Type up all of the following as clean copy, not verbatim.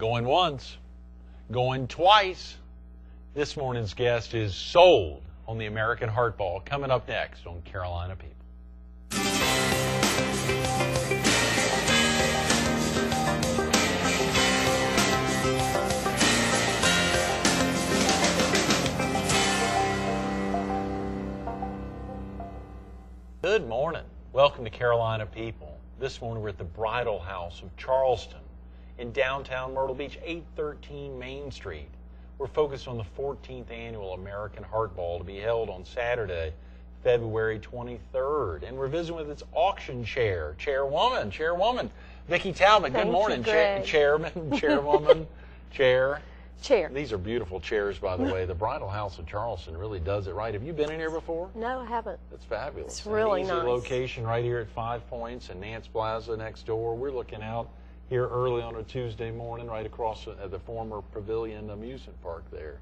Going once, going twice. This morning's guest is sold on the American Hardball. Coming up next on Carolina People. Good morning. Welcome to Carolina People. This morning we're at the Bridal House of Charleston in downtown Myrtle Beach, 813 Main Street. We're focused on the 14th annual American Hardball to be held on Saturday, February 23rd. And we're visiting with its auction chairwoman, Vicki Talbot. Good morning, chairman, chairwoman, chair. These are beautiful chairs, by the way. The Bridal House of Charleston really does it right. Have you been in here before? No, I haven't. It's fabulous. It's really nice. Easy location right here at 5 Points and Nance Plaza next door. We're looking out here early on a Tuesday morning right across the former Pavilion Amusement Park there.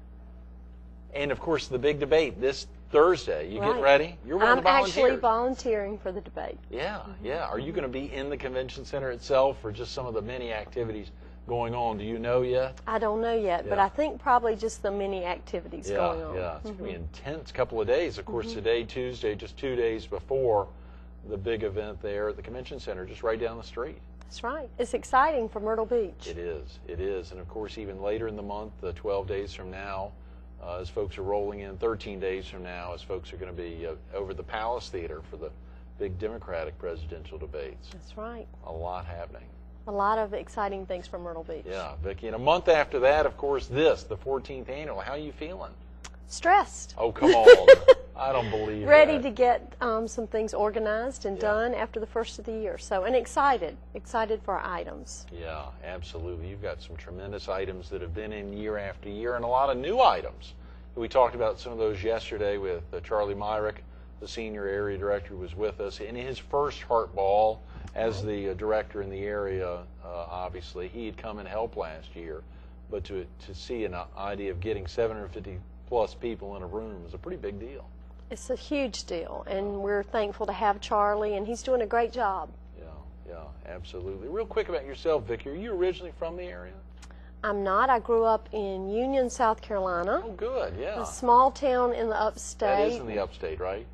And, of course, the big debate this Thursday. You getting ready? You're one of the volunteers. I'm actually volunteering for the debate. Yeah. Are you going to be in the convention center itself or just some of the many activities going on? Do you know yet? I don't know yet, but I think probably just the many activities going on. Yeah, it's going to be an intense couple of days. Of course, today, Tuesday, just 2 days before the big event there at the convention center, just right down the street. That's right. It's exciting for Myrtle Beach. It is. And, of course, even later in the month, 12 days from now, as folks are rolling in, 13 days from now, as folks are going to be over the Palace Theater for the big Democratic presidential debates. That's right. A lot happening. A lot of exciting things for Myrtle Beach. Yeah, Vicki. And a month after that, of course, the 14th annual. How are you feeling? Stressed. Oh, come on. I don't believe Ready that. to get some things organized and done after the first of the year. So, and excited for our items. Yeah, absolutely. You've got some tremendous items that have been in year after year and a lot of new items. We talked about some of those yesterday with Charlie Myrick, the senior area director, who was with us. In his first Hardball as the director in the area, obviously, he had come and helped last year. But to see an idea of getting 750 plus people in a room is a pretty big deal. It's a huge deal, and we're thankful to have Charlie, and he's doing a great job. Yeah, absolutely. Real quick about yourself, Vicki. Are you originally from the area? I'm not. I grew up in Union, South Carolina. Oh, good, yeah. A small town in the upstate. That is in the upstate, right?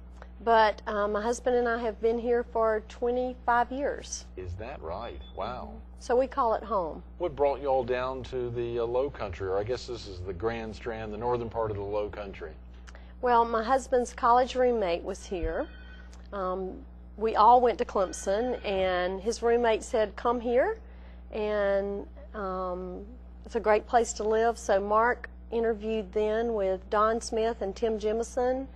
But my husband and I have been here for 25 years. Is that right? Wow. So we call it home. What brought you all down to the low country, or I guess this is the Grand Strand, the northern part of the low country? Well, my husband's college roommate was here. We all went to Clemson, and his roommate said, come here, and it's a great place to live. So Mark interviewed then with Don Smith and Tim Jemison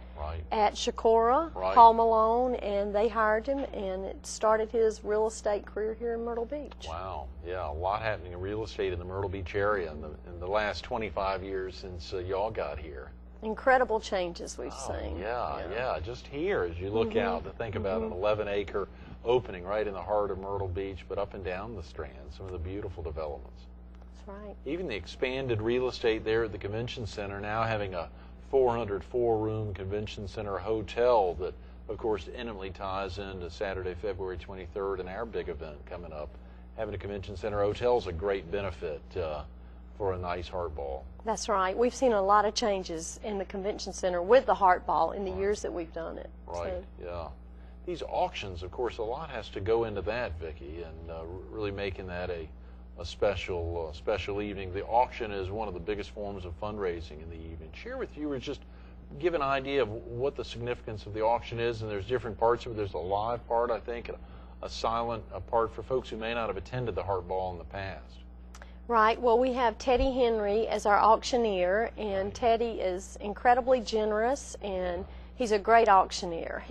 at Shakora, Paul Malone, and they hired him, and it started his real estate career here in Myrtle Beach. Wow, yeah, a lot happening in real estate in the Myrtle Beach area in the last 25 years since y'all got here. Incredible changes we've seen. Yeah, just here as you look out to think about an 11-acre opening right in the heart of Myrtle Beach, but up and down the Strand, some of the beautiful developments. That's right. Even the expanded real estate there at the convention center, now having a 404-room convention center hotel that, of course, intimately ties into Saturday, February 23rd, and our big event coming up. Having a convention center hotel is a great benefit for a nice Hardball. That's right. We've seen a lot of changes in the convention center with the Hardball in the years that we've done it. Right, yeah. These auctions, of course, a lot has to go into that, Vicki, and really making that a special evening. The auction is one of the biggest forms of fundraising in the evening. Share with viewers, just give an idea of what the significance of the auction is, and there's different parts of it. There's a live part, I think, and a silent part for folks who may not have attended the Hardball in the past. Right. Well, we have Teddy Henry as our auctioneer, and Teddy is incredibly generous, and he's a great auctioneer.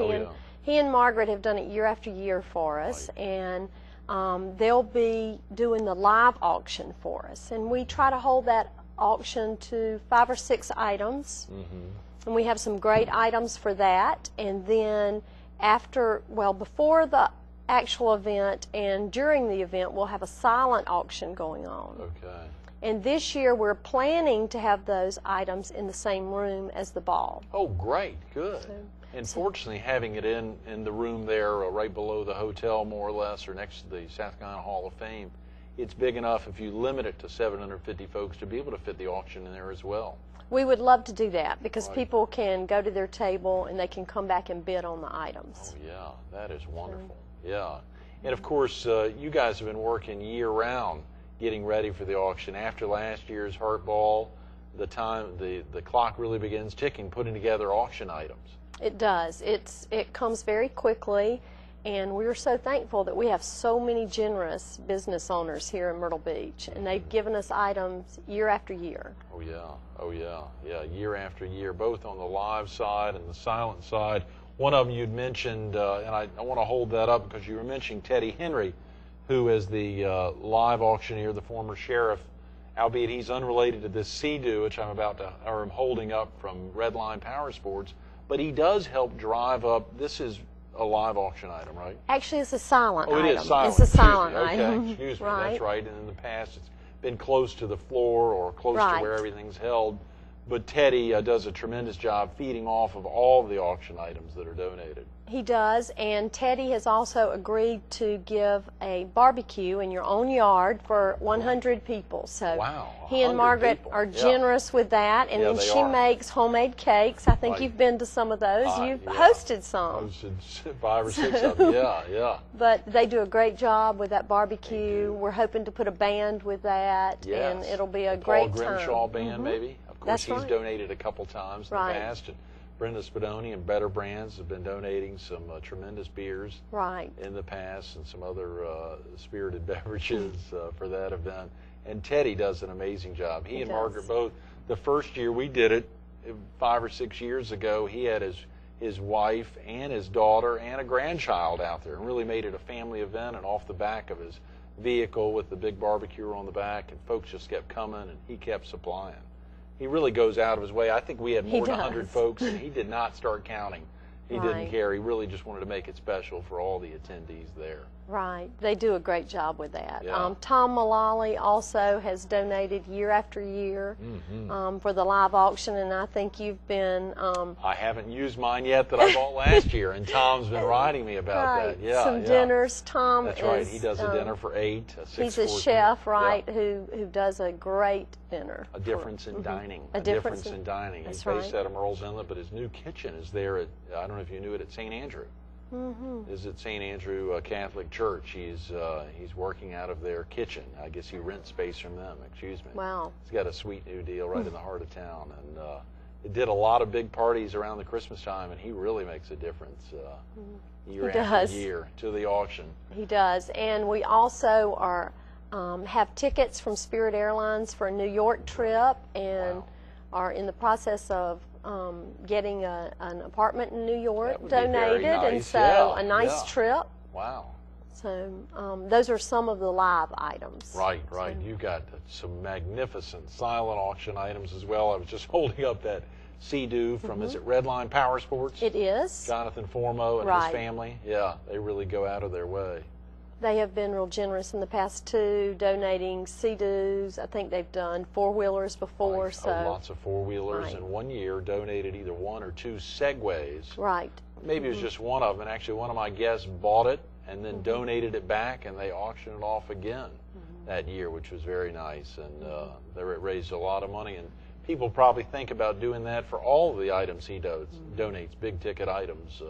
He and Margaret have done it year after year for us, and they'll be doing the live auction for us. And we try to hold that auction to 5 or 6 items, and we have some great items for that. And then before the actual event and during the event, we'll have a silent auction going on. Okay. And this year we're planning to have those items in the same room as the ball. Oh, great. Good. And fortunately, having it in the room there right below the hotel, more or less, or next to the South Carolina Hall of Fame, it's big enough, if you limit it to 750 folks, to be able to fit the auction in there as well. We would love to do that because people can go to their table and they can come back and bid on the items. Oh, yeah, that is wonderful. Yeah. And, of course, you guys have been working year-round getting ready for the auction. After last year's Heart Ball, the clock really begins ticking, putting together auction items. It does. It comes very quickly, and we're so thankful that we have so many generous business owners here in Myrtle Beach, and they've given us items year after year. Oh, yeah. Oh, yeah. Yeah, year after year, both on the live side and the silent side. One of them you'd mentioned, and I want to hold that up because you were mentioning Teddy Henry, who is the live auctioneer, the former sheriff, albeit he's unrelated to this Sea-Doo, which I'm holding up from Redline Power Sports, but he does help drive up. This is a live auction item, right? Actually, it's a silent item. Oh, it is silent. It's a silent item. Okay, excuse me. Right. That's right. And in the past, it's been close to the floor or close to where everything's held. But Teddy does a tremendous job feeding off of all of the auction items that are donated. He does, and Teddy has also agreed to give a barbecue in your own yard for 100 people. So wow, he and Margaret are generous with that, and then she makes homemade cakes. I think you've been to some of those. You've hosted some. Hosted 5 or 6 of them, yeah. But they do a great job with that barbecue. We're hoping to put a band with that, and it'll be a great time. Paul Grimshaw band, maybe? Of course, he's donated a couple times in the past. And Brenda Spadoni and Better Brands have been donating some tremendous beers in the past and some other spirited beverages for that event. And Teddy does an amazing job. He and Margaret both, the first year we did it 5 or 6 years ago, he had his wife and his daughter and a grandchild out there and really made it a family event, and off the back of his vehicle with the big barbecue on the back, and folks just kept coming and he kept supplying. He really goes out of his way. I think we had more than 100 folks, and he did not start counting. He didn't care. He really just wanted to make it special for all the attendees there. Right. They do a great job with that. Yeah. Tom Mullally also has donated year after year for the live auction, and I think you've been... I haven't used mine yet that I bought last year, and Tom's been writing me about that. Yeah, some dinners. Tom That's right. He does a dinner for 8, a 6 He's a chef, who does a great dinner. A difference in dining. A difference in dining. He's based out of Merle's Inlet, but his new kitchen is there at, I don't know if you knew it, at St. Andrew. Is at St. Andrew Catholic Church. He's working out of their kitchen. I guess he rents space from them. Excuse me. Wow. He's got a sweet new deal right in the heart of town, and it did a lot of big parties around the Christmas time, and he really makes a difference year after year to the auction. He does, and we also have tickets from Spirit Airlines for a New York trip, and are in the process of getting an apartment in New York donated, and so a nice trip. Wow. So those are some of the live items. Right. You've got some magnificent silent auction items as well. I was just holding up that Sea-Doo from, is it Redline Power Sports? It is. Jonathan Formo and his family. Yeah, they really go out of their way. They have been real generous in the past too, donating Sea-Doos. I think they've done 4-wheelers before. So lots of 4-wheelers, and one year donated either 1 or 2 Segways. Right. Maybe it was just one of them, and actually one of my guests bought it and then donated it back, and they auctioned it off again that year, which was very nice, and they raised a lot of money. And people probably think about doing that for all of the items he donates, big ticket items.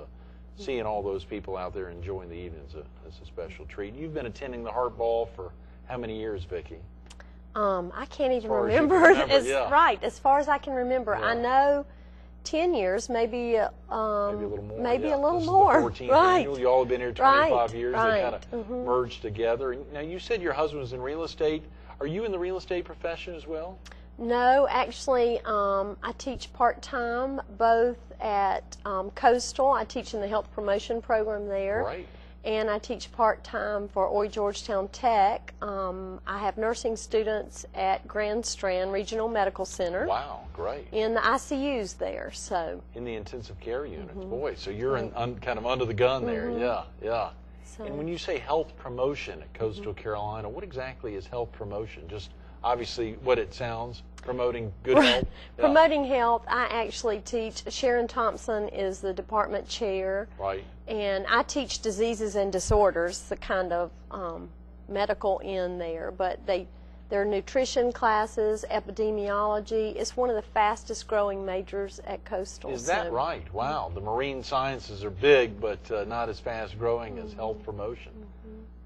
Seeing all those people out there enjoying the evening is a special treat. You've been attending the Heart Ball for how many years, Vicki? I can't even remember. Right, as far as I can remember. I know 10 years, maybe a little more. Maybe a little more. This is the 14th annual. You all have been here 25 years. They kind of merged together. Now, you said your husband was in real estate. Are you in the real estate profession as well? No, actually, I teach part-time both at Coastal. I teach in the health promotion program there. Right. And I teach part-time for Oye Georgetown Tech. I have nursing students at Grand Strand Regional Medical Center. Wow, great. In the ICUs there, so. In the intensive care units, boy. So you're kind of under the gun there, yeah. So. And when you say health promotion at Coastal Carolina, what exactly is health promotion? Just obviously what it sounds, promoting good health. Promoting health. I actually teach. Sharon Thompson is the department chair. Right. And I teach diseases and disorders, the kind of medical in there, but there are nutrition classes, epidemiology. It's one of the fastest growing majors at Coastal. Is that right? Wow. The marine sciences are big, but not as fast growing as health promotion.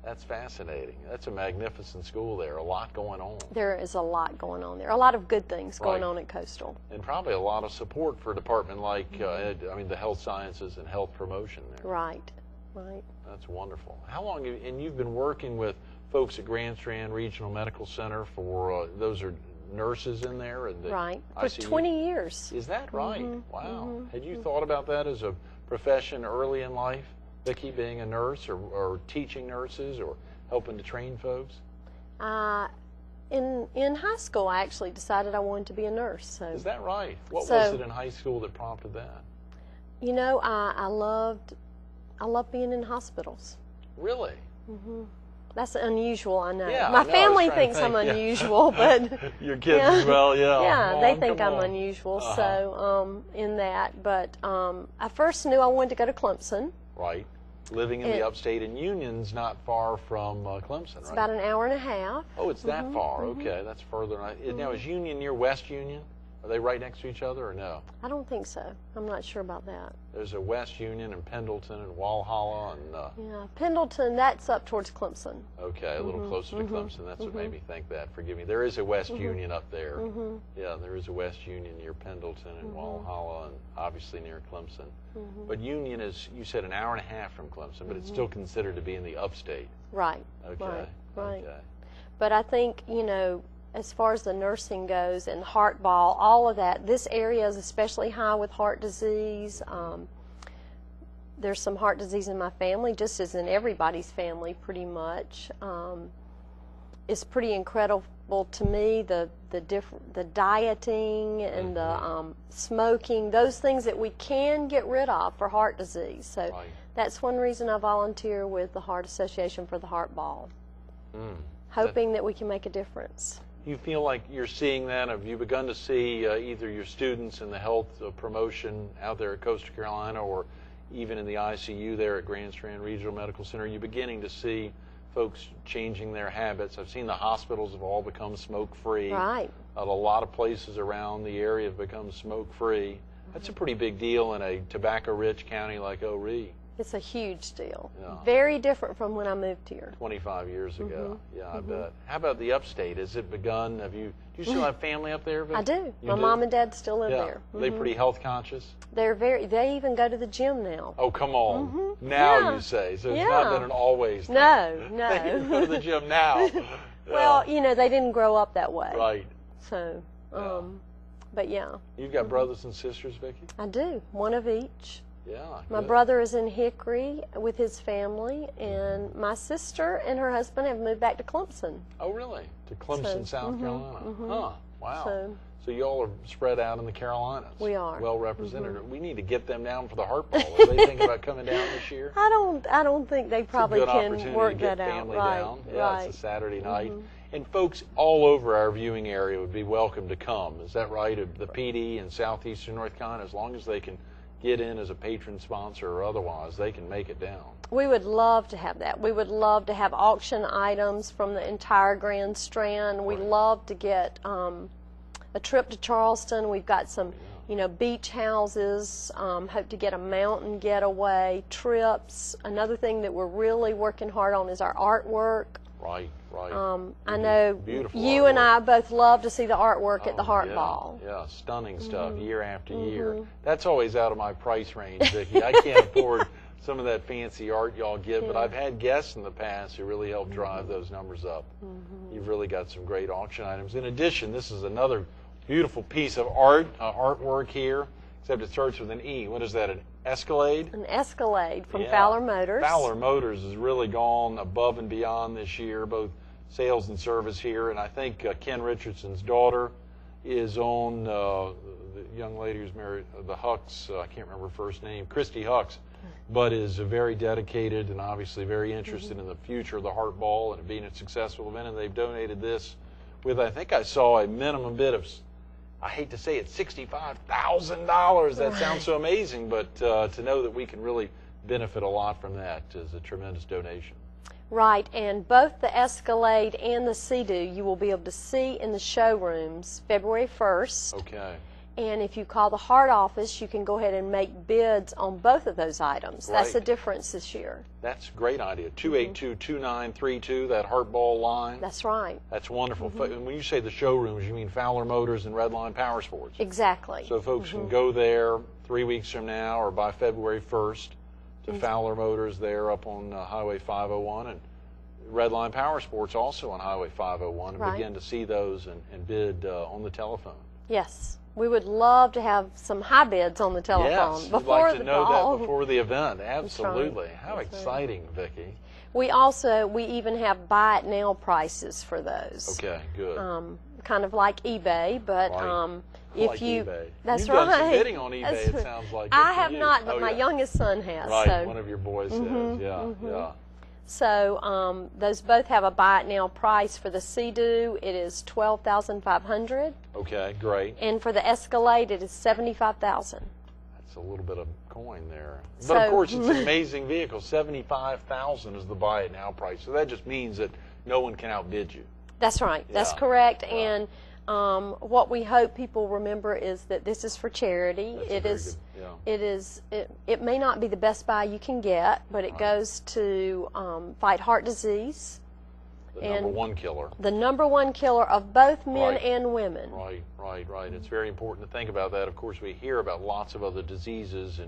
That's fascinating. That's a magnificent school there. A lot going on. There is a lot going on there. A lot of good things going on at Coastal. And probably a lot of support for a department like, the health sciences and health promotion there. Right, right. That's wonderful. How long, and you've been working with folks at Grand Strand Regional Medical Center for, those are nurses in there? And right, for 20 years. Is that right? Wow. Had you thought about that as a profession early in life? Vicki, being a nurse or teaching nurses or helping to train folks? In high school, I actually decided I wanted to be a nurse. So. Is that right? What was it in high school that prompted that? You know, I loved being in hospitals. Really? That's unusual, I know. Yeah, My family thinks I'm unusual, but your kids as well, yeah. Yeah, they think I'm unusual. So in that, but I first knew I wanted to go to Clemson. Right. Living in the upstate, and Union's not far from Clemson, It's right? about an hour and a half. Oh, it's that far. Okay, that's further. Now, is Union near West Union? Are they right next to each other or no? I don't think so. I'm not sure about that. There's a West Union and Pendleton and Walhalla and... yeah, Pendleton, that's up towards Clemson. Okay, a little closer to Clemson. That's what made me think that. Forgive me. There is a West Union up there. Yeah, there is a West Union near Pendleton and Walhalla and obviously near Clemson. But Union is, you said, an hour and a half from Clemson, but it's still considered to be in the upstate. Right. Okay. Right. Okay. But I think, as far as the nursing goes and heart ball, all of that, this area is especially high with heart disease. There's some heart disease in my family, just as in everybody's family pretty much. It's pretty incredible to me, the dieting and the smoking, those things that we can get rid of for heart disease. So that's one reason I volunteer with the Heart Association for the Heart Ball, hoping that we can make a difference. You feel like you're seeing that? Have you begun to see either your students in the health promotion out there at Coastal Carolina or even in the ICU there at Grand Strand Regional Medical Center? Are you beginning to see folks changing their habits? I've seen the hospitals have all become smoke-free. Right. A lot of places around the area have become smoke-free. That's a pretty big deal in a tobacco-rich county like O'Ree. It's a huge deal. Yeah. Very different from when I moved here. 25 years ago. Yeah, I bet. How about the upstate? Has it begun? Do you still have family up there, Vicki? I do. You My do? mom and dad still live there. Are they pretty health conscious? They even go to the gym now. Oh, come on. Now you say. So it's not been an always thing. No. They can go to the gym now. Well, they didn't grow up that way. Right. So, but yeah. You've got brothers and sisters, Vicki? I do. One of each. Yeah. My brother is in Hickory with his family, and my sister and her husband have moved back to Clemson. Oh, really? To Clemson, South Carolina? Huh. Wow. So y'all are spread out in the Carolinas. We are. Well represented. We need to get them down for the Heart Ball. Are they thinking about coming down this year? I don't think they probably can work that out. Family down. Yeah, it's a Saturday night. And folks all over our viewing area would be welcome to come. Is that right? The PD in southeastern North Carolina, as long as they can get in as a patron sponsor or otherwise, they can make it down. We would love to have that. We would love to have auction items from the entire Grand Strand. We'd love to get a trip to Charleston. We've got some, beach houses. Hope to get a mountain getaway, trips. Another thing that we're really working hard on is our artwork. Right. I know Beautiful you artwork. and I both love to see the artwork at the Heart Ball. Yeah, stunning stuff year after year. That's always out of my price range, Vicki. I can't afford some of that fancy art y'all get, but I've had guests in the past who really helped drive those numbers up. You've really got some great auction items. In addition, this is another beautiful piece of artwork here, except it starts with an E. What is that, an Escalade? An Escalade from Fowler Motors. Fowler Motors has really gone above and beyond this year, both sales and service here, and I think Ken Richardson's daughter is on, the young lady who's married, the Hucks, I can't remember her first name, Christy Hucks, but is very dedicated and obviously very interested in the future of the Heart Ball and it being a successful event, and they've donated this with, I think I saw a minimum bid of, I hate to say it, $65,000. That sounds so amazing, but to know that we can really benefit a lot from that is a tremendous donation. Right, and both the Escalade and the Sea-Doo you will be able to see in the showrooms February 1st. Okay. And if you call the Hart office, you can go ahead and make bids on both of those items. Right. That's the difference this year. That's a great idea. 282-2932, that Hart Ball line. That's right. That's wonderful. And when you say the showrooms, you mean Fowler Motors and Redline Power Sports. Exactly. So folks can go there 3 weeks from now or by February 1st to Fowler Motors there up on Highway 501, and Redline Power Sports also on Highway 501, and begin to see those and bid on the telephone. Yes. We would love to have some high bids on the telephone yes, before we'd like to know call. that before the event. Absolutely. Right. How exciting, Vicki. We even have buy it now prices for those. Okay, good. Kind of like eBay, but if like you eBay. That's You've right. done some bidding on eBay, it sounds like. I have you. not, but my youngest son has. Right, so. one of your boys has. Yeah. So those both have a buy it now price. For the Sea-Doo, it is $12,500. Okay, great. And for the Escalade, it is $75,000. That's a little bit of coin there. But So, of course, it's an amazing vehicle. $75,000 is the buy it now price. So that just means that no one can outbid you. That's right. That's correct. And what we hope people remember is that this is for charity. It may not be the best buy you can get, but it goes to fight heart disease. The number one killer. The number one killer of both men and women. Right. It's very important to think about that. Of course, we hear about lots of other diseases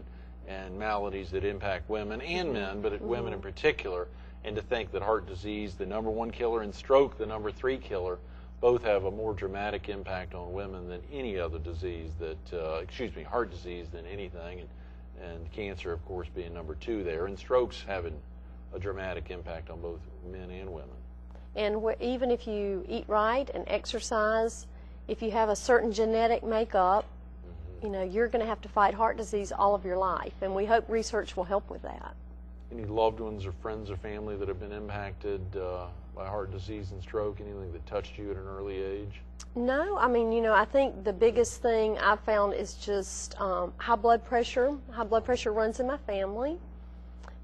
and maladies that impact women and men, but women in particular. And to think that heart disease, the number one killer, and stroke, the number 3 killer, both have a more dramatic impact on women than any other disease heart disease than anything, and cancer, of course, being number 2 there, and strokes having a dramatic impact on both men and women. And even if you eat right and exercise, if you have a certain genetic makeup, you're going to have to fight heart disease all of your life, and we hope research will help with that. Any loved ones or friends or family that have been impacted by heart disease and stroke, anything that touched you at an early age? No, I think the biggest thing I've found is just high blood pressure. High blood pressure runs in my family,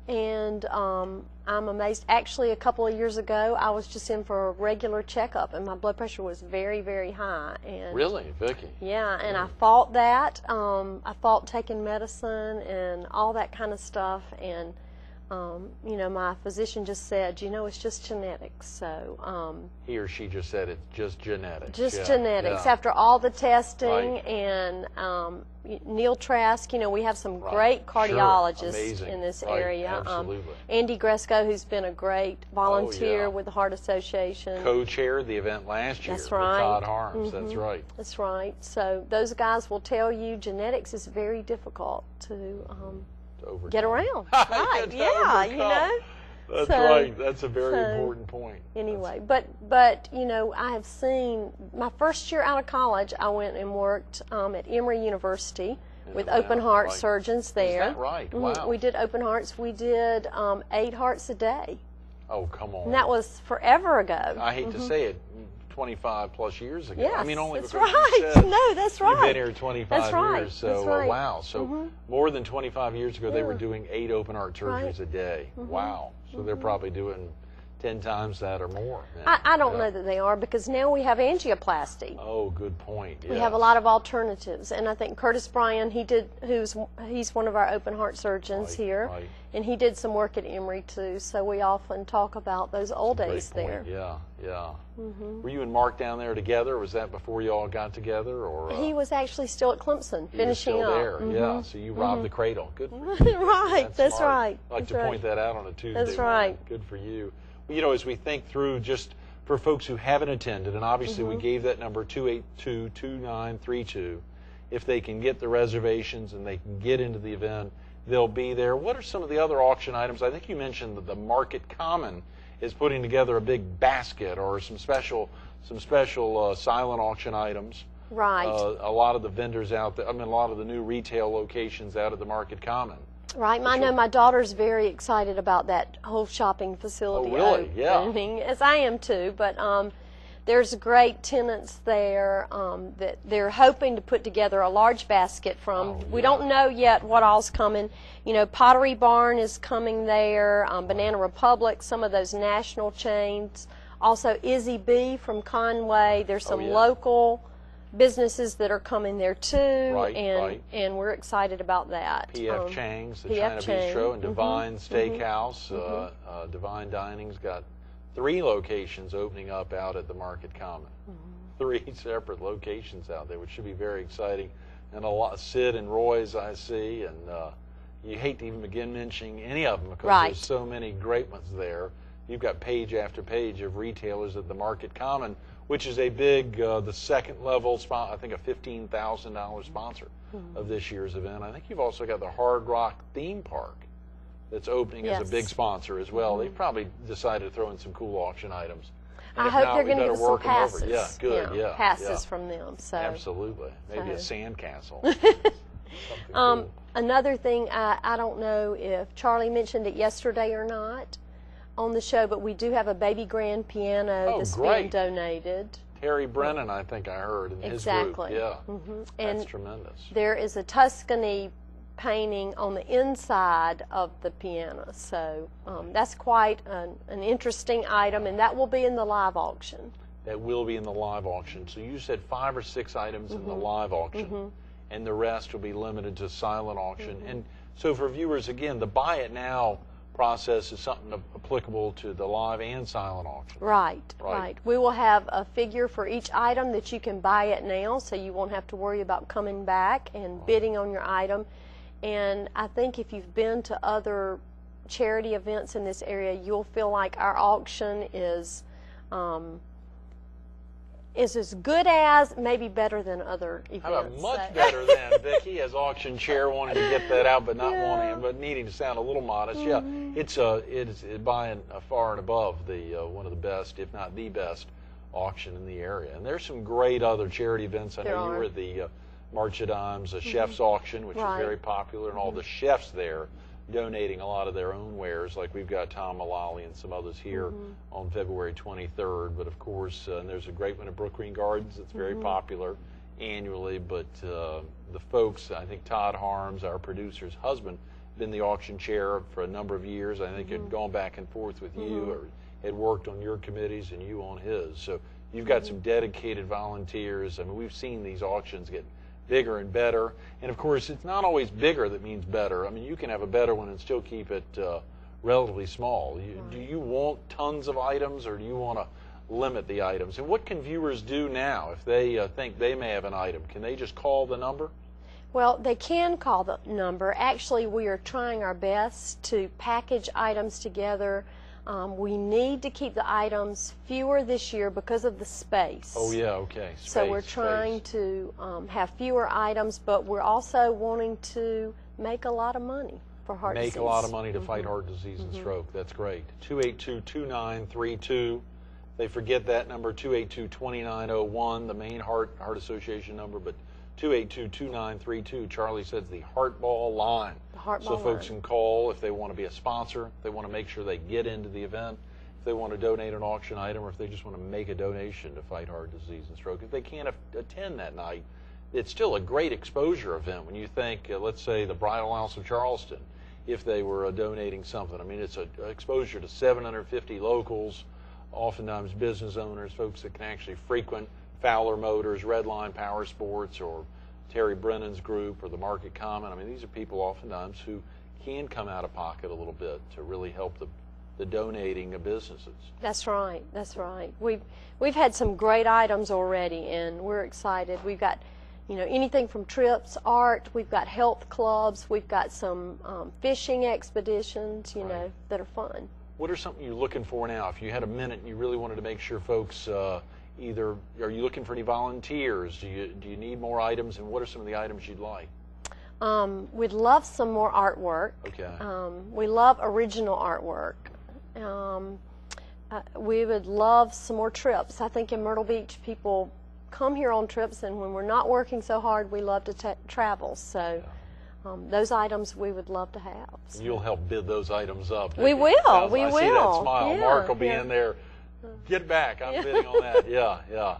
and I'm amazed. Actually, a couple of years ago, I was just in for a regular checkup, and my blood pressure was very, very high. And really, Vicki? Yeah, and I fought that. I fought taking medicine and all that kind of stuff, and my physician just said, it's just genetics. So he or she just said it's just genetics. Just genetics. Yeah. After all the testing Right. and Neil Trask, we have some great cardiologists in this area. Absolutely. Andy Gresco, who's been a great volunteer with the Heart Association. Co-chaired the event last year. That's right. With Todd Harms. That's right. That's right. So those guys will tell you genetics is very difficult to get around. Right. That's right. That's a very important point. Anyway, but I have seen, my first year out of college, I went and worked at Emory University with open heart surgeons there. Is that right? Wow. We did open hearts. We did 8 hearts a day. Oh, come on. And that was forever ago. I hate to say it, 25 plus years ago. Yes, I mean, only that's because right. you said No, that's right. You've been here 25 years, so that's right. wow. So more than 25 years ago, they were doing 8 open heart surgeries a day. Wow. So they're probably doing 10 times that or more. I don't know that they are, because now we have angioplasty. Oh, good point. Yes. We have a lot of alternatives, and I think Curtis Bryan, he's one of our open heart surgeons here, and he did some work at Emory too. So we often talk about those old days there. Yeah. Were you and Mark down there together? Or was that before you all got together? Or he was actually still at Clemson, finishing still up. There. Yeah. So you robbed the cradle. Good for you. Right. That's smart. right. I like to point that out on a Tuesday. That's right. Good for you. As we think through, just for folks who haven't attended, and obviously we gave that number 282-2932. If they can get the reservations and they can get into the event, they'll be there. What are some of the other auction items? I think you mentioned that the Market Common is putting together a big basket or some special silent auction items. Right. A lot of the vendors out there, a lot of the new retail locations out at the Market Common. Right. I know my daughter's very excited about that whole shopping facility opening, as I am too. But there's great tenants there that they're hoping to put together a large basket from. Oh, we yeah. don't know yet what all's coming. You know, Pottery Barn is coming there, Banana Republic, some of those national chains. Also, Izzy B from Conway. There's some local businesses that are coming there too, and we're excited about that. P.F. Chang's, the P.F. China Chang. Bistro, and Divine Steakhouse. Divine Dining's got 3 locations opening up out at the Market Common. 3 separate locations out there, which should be very exciting. And a lot, Sid and Roy's I see, and you hate to even begin mentioning any of them because there's so many great ones there. You've got page after page of retailers at the Market Common, which is a big, the second level, I think a $15,000 sponsor of this year's event. I think you've also got the Hard Rock Theme Park that's opening as a big sponsor as well. They've probably decided to throw in some cool auction items. And I hope they're going to get some passes. Yeah, good, passes from them. So absolutely, maybe a sandcastle. Cool. Another thing, I don't know if Charlie mentioned it yesterday or not on the show, but we do have a baby grand piano that's being donated. Terry Brennan, I think I heard in his group. Yeah, that's tremendous. There is a Tuscany painting on the inside of the piano, so that's quite an interesting item, and that will be in the live auction. That will be in the live auction. So you said 5 or 6 items in the live auction, and the rest will be limited to silent auction. And so for viewers, again, the buy it now process is something applicable to the live and silent auction. Right. We will have a figure for each item that you can buy it now, so you won't have to worry about coming back and bidding on your item. And I think if you've been to other charity events in this area, you'll feel like our auction is as good as, maybe better than other events. How about much better than, Vicki, as auction chair, wanting to get that out, but not wanting, but needing to sound a little modest. Yeah, it's by far and above the one of the best, if not the best, auction in the area. And there's some great other charity events. I know you were at the March of Dimes, a chef's auction, which is very popular, and all the chefs there donating a lot of their own wares, like we've got Tom Mullally and some others here on February 23rd. But of course, and there's a great one at Brook Green Gardens that's very popular annually. But the folks, I think Todd Harms, our producer's husband, been the auction chair for a number of years. I think had gone back and forth with you, or had worked on your committees and you on his. So you've got some dedicated volunteers. I mean, we've seen these auctions get bigger and better, and of course it's not always bigger that means better. I mean, you can have a better one and still keep it relatively small. Do you want tons of items, or do you want to limit the items? And what can viewers do now if they think they may have an item? Can they just call the number? Well, they can call the number. Actually, we are trying our best to package items together. We need to keep the items fewer this year because of the space. Oh, yeah, okay. Space, so we're trying to have fewer items, but we're also wanting to make a lot of money for heart disease. Make a lot of money to fight heart disease and stroke. That's great. 282-2932. They forget that number, 282-2901, the main Heart Association number, but 282-2932, Charlie says the Heart Ball line. The Heart Ball line. So folks can call if they want to be a sponsor, if they want to make sure they get into the event, if they want to donate an auction item, or if they just want to make a donation to fight heart disease and stroke. If they can't attend that night, it's still a great exposure event. When you think, let's say, the Bridal House of Charleston, if they were donating something. I mean, it's an exposure to 750 locals, oftentimes business owners, folks that can actually frequent Fowler Motors, Redline Power Sports, or Terry Brennan's group, or the Market Common. I mean, these are people oftentimes who can come out of pocket a little bit to really help the donating of businesses. That's right. That's right. We've had some great items already, and we're excited. We've got, you know, anything from trips, art. We've got health clubs. We've got some fishing expeditions, you know, that are fun. What are something you're looking for now? If you had a minute and you really wanted to make sure folks either, are you looking for any volunteers? Do you need more items, and what are some of the items you'd like? We'd love some more artwork. Okay. We love original artwork. We would love some more trips. I think in Myrtle Beach people come here on trips, and when we're not working so hard, we love to travel. So those items we would love to have. So. You'll help bid those items up. We will. We will. I see that smile. Yeah, Mark will be in there Get back. I'm bidding on that. Yeah.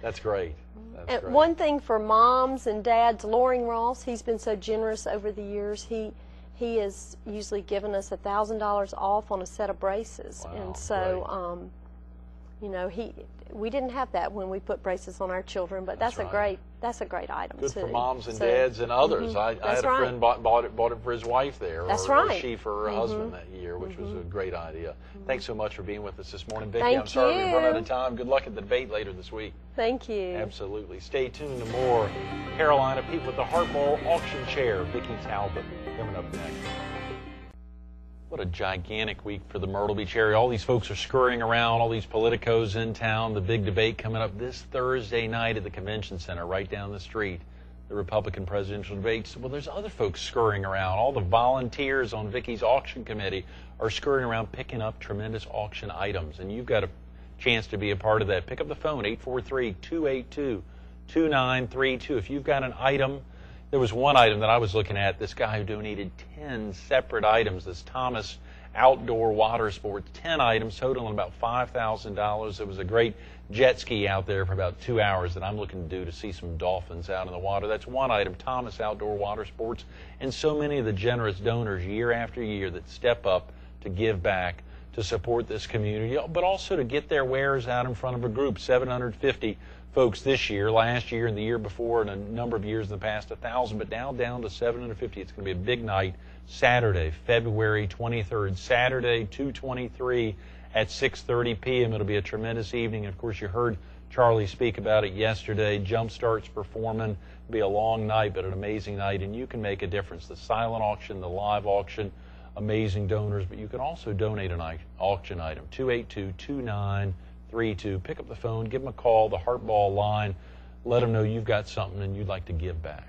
That's great. That's great. One thing for moms and dads, Loring Ross, he's been so generous over the years. He has usually given us $1,000 off on a set of braces. Wow, and so, you know, we didn't have that when we put braces on our children, but that's right. a great item Good too. for moms and dads and others. I had a friend bought it for his wife there, or she for her husband that year, which was a great idea. Thanks so much for being with us this morning, Vicki. I'm sorry we've run out of time. Good luck at the debate later this week. Thank you. Absolutely. Stay tuned to more Carolina People with the Hardball Auction Chair. Vicki Talbot coming up next. What a gigantic week for the Myrtle Beach area. All these folks are scurrying around, all these politicos in town. The big debate coming up this Thursday night at the Convention Center right down the street. The Republican presidential debates. Well, there's other folks scurrying around. All the volunteers on Vicki's auction committee are scurrying around picking up tremendous auction items. And you've got a chance to be a part of that. Pick up the phone, 843-282-2932. If you've got an item. There was one item that I was looking at, this guy who donated 10 separate items, this Thomas Outdoor Water Sports, 10 items totaling about $5,000. It was a great jet ski out there for about 2 hours that I'm looking to do to see some dolphins out in the water. That's one item, Thomas Outdoor Water Sports, and so many of the generous donors year after year that step up to give back, to support this community, but also to get their wares out in front of a group, 750 folks this year, last year and the year before, and a number of years in the past, 1,000, but now down to 750. It's going to be a big night, Saturday, February 23rd, Saturday, 2/23 at 6:30 p.m. It'll be a tremendous evening. And of course, you heard Charlie speak about it yesterday. Jumpstart's performing. It'll be a long night, but an amazing night, and you can make a difference. The silent auction, the live auction, amazing donors, but you can also donate an auction item, 282-2932. Pick up the phone, give them a call, the Heartball line. Let them know you've got something and you'd like to give back.